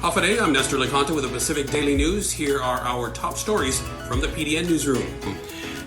Hafa, I'm Nestor Leconte with the Pacific Daily News. Here are our top stories from the PDN newsroom.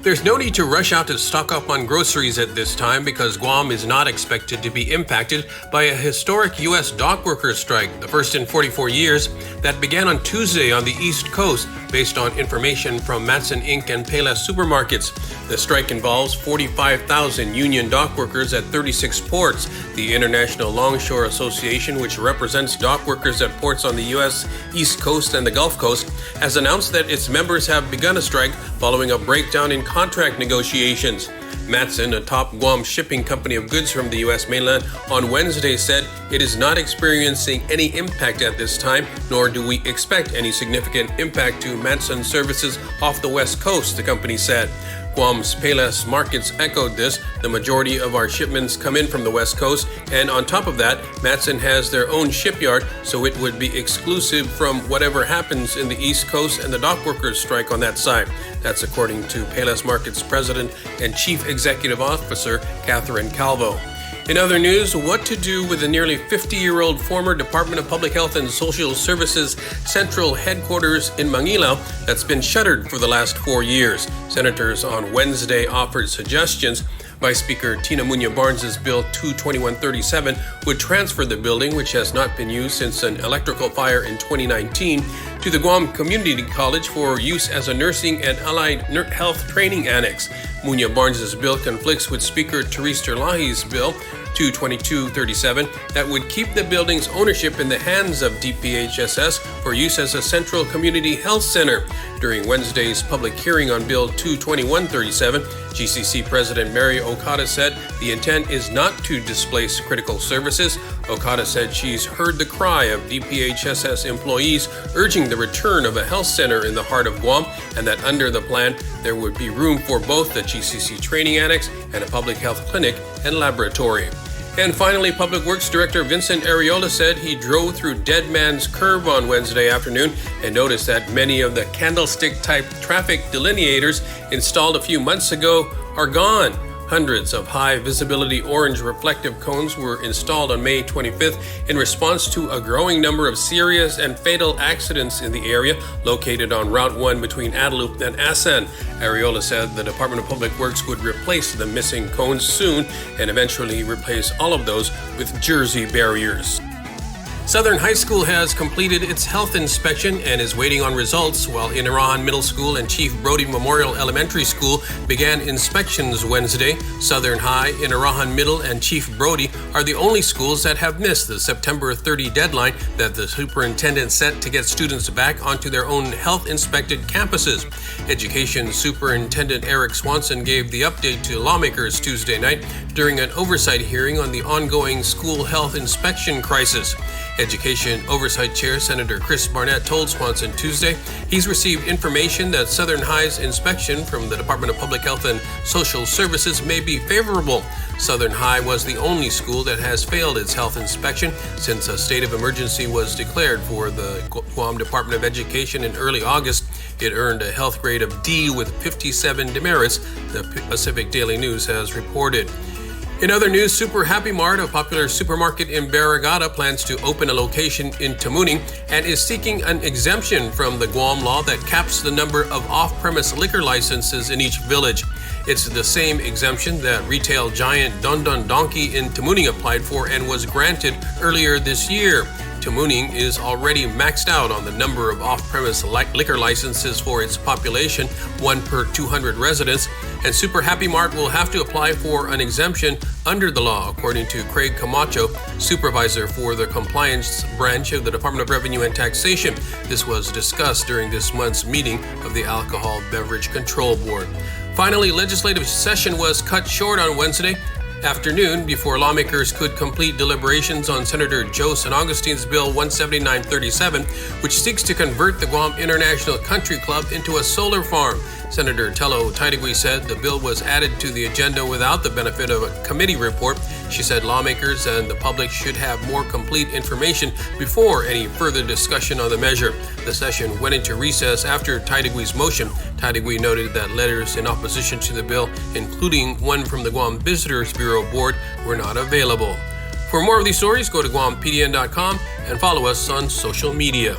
There's no need to rush out to stock up on groceries at this time because Guam is not expected to be impacted by a historic U.S. dockworkers strike, the first in 44 years, that began on Tuesday on the East Coast based on information from Matson Inc. and Payless supermarkets. The strike involves 45,000 union dockworkers at 36 ports. The International Longshore Association, which represents dockworkers at ports on the U.S. East Coast and the Gulf Coast, has announced that its members have begun a strike following a breakdown in contract negotiations. Matson, a top Guam shipping company of goods from the U.S. mainland, on Wednesday said it is not experiencing any impact at this time, nor do we expect any significant impact to Matson services off the West Coast, the company said. Guam's Payless markets echoed this. The majority of our shipments come in from the West Coast, and on top of that, Matson has their own shipyard, so it would be exclusive from whatever happens in the East Coast and the dockworkers strike on that side. That's according to Payless Markets President and Chief Executive Officer Catherine Calvo. In other news, what to do with the nearly 50-year-old former Department of Public Health and Social Services central headquarters in Mangilao that's been shuttered for the last 4 years. Senators on Wednesday offered suggestions. Vice Speaker Tina Muñoz-Barnes's Bill 22137 would transfer the building, which has not been used since an electrical fire in 2019, to the Guam Community College for use as a nursing and allied health training annex. Muñoz-Barnes's bill conflicts with Speaker Therese Terlahi's Bill 22237 that would keep the building's ownership in the hands of DPHSS for use as a central community health center. During Wednesday's public hearing on Bill 22137, GCC President Mary Okada said the intent is not to displace critical services. Okada said she's heard the cry of DPHSS employees urging the return of a health center in the heart of Guam, and that under the plan there would be room for both the GCC training annex and a public health clinic and laboratory. And finally, Public Works Director Vincent Areola said he drove through Dead Man's Curve on Wednesday afternoon and noticed that many of the candlestick-type traffic delineators installed a few months ago are gone. Hundreds of high-visibility orange reflective cones were installed on May 25th in response to a growing number of serious and fatal accidents in the area located on Route 1 between Adelup and Asan. Areola said the Department of Public Works would replace the missing cones soon and eventually replace all of those with jersey barriers. Southern High School has completed its health inspection and is waiting on results, while Inarajan Middle School and Chief Brodie Memorial Elementary School began inspections Wednesday. Southern High, Inarajan Middle, and Chief Brodie are the only schools that have missed the September 30 deadline that the superintendent set to get students back onto their own health-inspected campuses. Education Superintendent Eric Swanson gave the update to lawmakers Tuesday night during an oversight hearing on the ongoing school health inspection crisis. Education Oversight Chair Senator Chris Barnett told Swanson Tuesday he's received information that Southern High's inspection from the Department of Public Health and Social Services may be favorable. Southern High was the only school that has failed its health inspection since a state of emergency was declared for the Guam Department of Education in early August. It earned a health grade of D with 57 demerits, the Pacific Daily News has reported. In other news, Super Happy Mart, a popular supermarket in Barrigada, plans to open a location in Tamuning and is seeking an exemption from the Guam law that caps the number of off-premise liquor licenses in each village. It's the same exemption that retail giant Don Don Donkey in Tamuning applied for and was granted earlier this year. Tamuning is already maxed out on the number of off-premise liquor licenses for its population, 1 per 200 residents, and Super Happy Mart will have to apply for an exemption under the law, according to Craig Camacho, supervisor for the compliance branch of the Department of Revenue and Taxation. This was discussed during this month's meeting of the Alcohol Beverage Control Board. Finally, legislative session was cut short on Wednesday afternoon before lawmakers could complete deliberations on Senator Joe San Augustine's Bill 17937, which seeks to convert the Guam International Country Club into a solar farm. Senator Tello Taidagui said the bill was added to the agenda without the benefit of a committee report. She said lawmakers and the public should have more complete information before any further discussion on the measure. The session went into recess after Taidagui's motion. Taidagui noted that letters in opposition to the bill, including one from the Guam Visitors Bureau Board, were not available. For more of these stories, go to GuamPDN.com and follow us on social media.